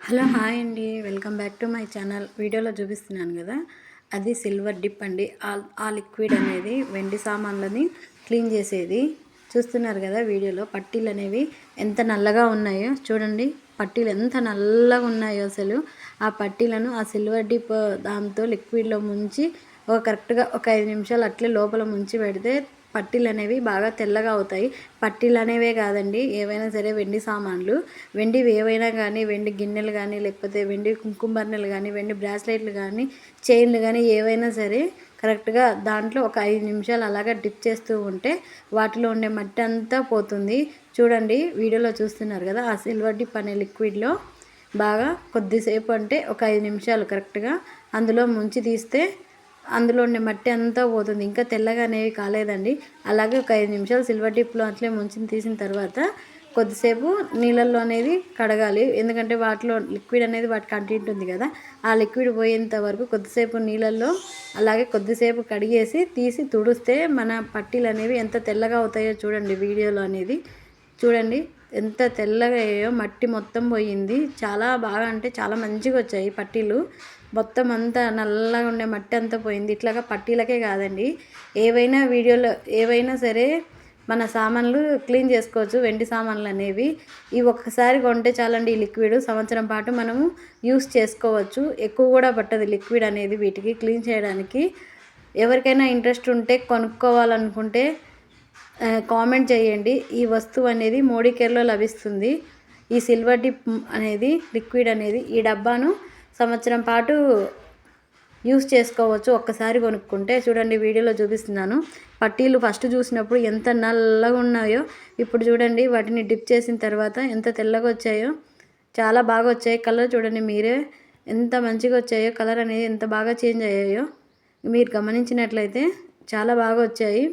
Hello hi అండి, welcome back to my channel. వీడియోలో చూపిస్తున్నాను కదా, అది సిల్వర్ డిప్ అండి. ఆ లిక్విడ్ అనేది వెండి సామాన్లని క్లీన్ చేసేది. చూస్తున్నారు కదా వీడియోలో, పట్టీలు అనేవి ఎంత నల్లగా ఉన్నాయో చూడండి. పట్టీలు ఎంత నల్లగా ఉన్నాయో అసలు. ఆ పట్టీలను ఆ సిల్వర్ డిప్ దాంతో లిక్విడ్లో ముంచి కరెక్ట్గా ఒక 5 నిమిషాలు అట్లే లోపల ముంచి పెడితే పట్టీలు అనేవి బాగా తెల్లగా అవుతాయి. పట్టీలు అనేవే కాదండి, ఏవైనా సరే వెండి సామాన్లు, వెండివి ఏవైనా కానీ, వెండి గిన్నెలు కానీ, లేకపోతే వెండి కుంకుమ బర్నెలు కానీ, వెండి బ్రాస్లెట్లు కానీ, చైన్లు కానీ, ఏవైనా సరే కరెక్ట్గా దాంట్లో ఒక 5 నిమిషాలు అలాగా డిప్ చేస్తూ ఉంటే వాటిలో ఉండే మట్టి అంతా పోతుంది. చూడండి వీడియోలో చూస్తున్నారు కదా, ఆ సిల్వర్ డిప్ అనే లిక్విడ్లో బాగా కొద్దిసేపు అంటే ఒక 5 నిమిషాలు కరెక్ట్గా అందులో ముంచి తీస్తే అందులో ఉండే మట్టి అంతా పోతుంది. ఇంకా తెల్లగా అనేవి కాలేదండి. అలాగే ఒక 5 నిమిషాలు సిల్వర్ డిప్లో అట్లే ముంచి తీసిన తర్వాత కొద్దిసేపు నీళ్ళల్లో అనేది కడగాలి. ఎందుకంటే వాటిలో లిక్విడ్ అనేది వాటి కంటెంట్ ఉంది కదా, ఆ లిక్విడ్ పోయేంత వరకు కొద్దిసేపు నీళ్ళల్లో అలాగే కొద్దిసేపు కడిగేసి తీసి తుడిస్తే మన పట్టీలు అనేవి ఎంత తెల్లగా అవుతాయో చూడండి. వీడియోలో అనేది చూడండి ఎంత తెల్లగా అయ్యాయో, మట్టి మొత్తం పోయింది. చాలా బాగా అంటే చాలా మంచిగా వచ్చాయి పట్టీలు. మొత్తం అంతా నల్లగా ఉండే మట్టి అంతా పోయింది. ఇట్లాగా పట్టీలకే కాదండి, ఏవైనా సరే మన సామాన్లు క్లీన్ చేసుకోవచ్చు. వెండి సామాన్లు అనేవి ఇవి ఒక్కసారి కొంటే చాలండి. ఈ లిక్విడ్ సంవత్సరం పాటు మనము యూస్ చేసుకోవచ్చు. ఎక్కువ కూడా పట్టదు లిక్విడ్ అనేది వీటికి క్లీన్ చేయడానికి. ఎవరికైనా ఇంట్రెస్ట్ ఉంటే కొనుక్కోవాలనుకుంటే కామెంట్ చేయండి. ఈ వస్తువు అనేది మోడీ కేర్లో లభిస్తుంది. ఈ సిల్వర్ డిప్ అనేది లిక్విడ్ అనేది ఈ డబ్బాను సంవత్సరం పాటు యూస్ చేసుకోవచ్చు ఒక్కసారి కొనుక్కుంటే. చూడండి వీడియోలో చూపిస్తున్నాను. పట్టీలు ఫస్ట్ చూసినప్పుడు ఎంత నల్లగా ఉన్నాయో, ఇప్పుడు చూడండి వాటిని డిప్ చేసిన తర్వాత ఎంత తెల్లగా వచ్చాయో, చాలా బాగా వచ్చాయి. కలర్ చూడండి మీరే ఎంత మంచిగా వచ్చాయో, కలర్ అనేది ఎంత బాగా చేంజ్ అయ్యాయో మీరు గమనించినట్లయితే చాలా బాగా వచ్చాయి.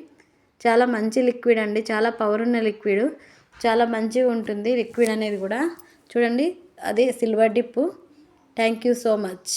చాలా మంచి లిక్విడ్ అండి, చాలా పవర్ ఉన్న లిక్విడ్, చాలా మంచిగా ఉంటుంది లిక్విడ్ అనేది కూడా. చూడండి అదే silver dip. Thank you so much.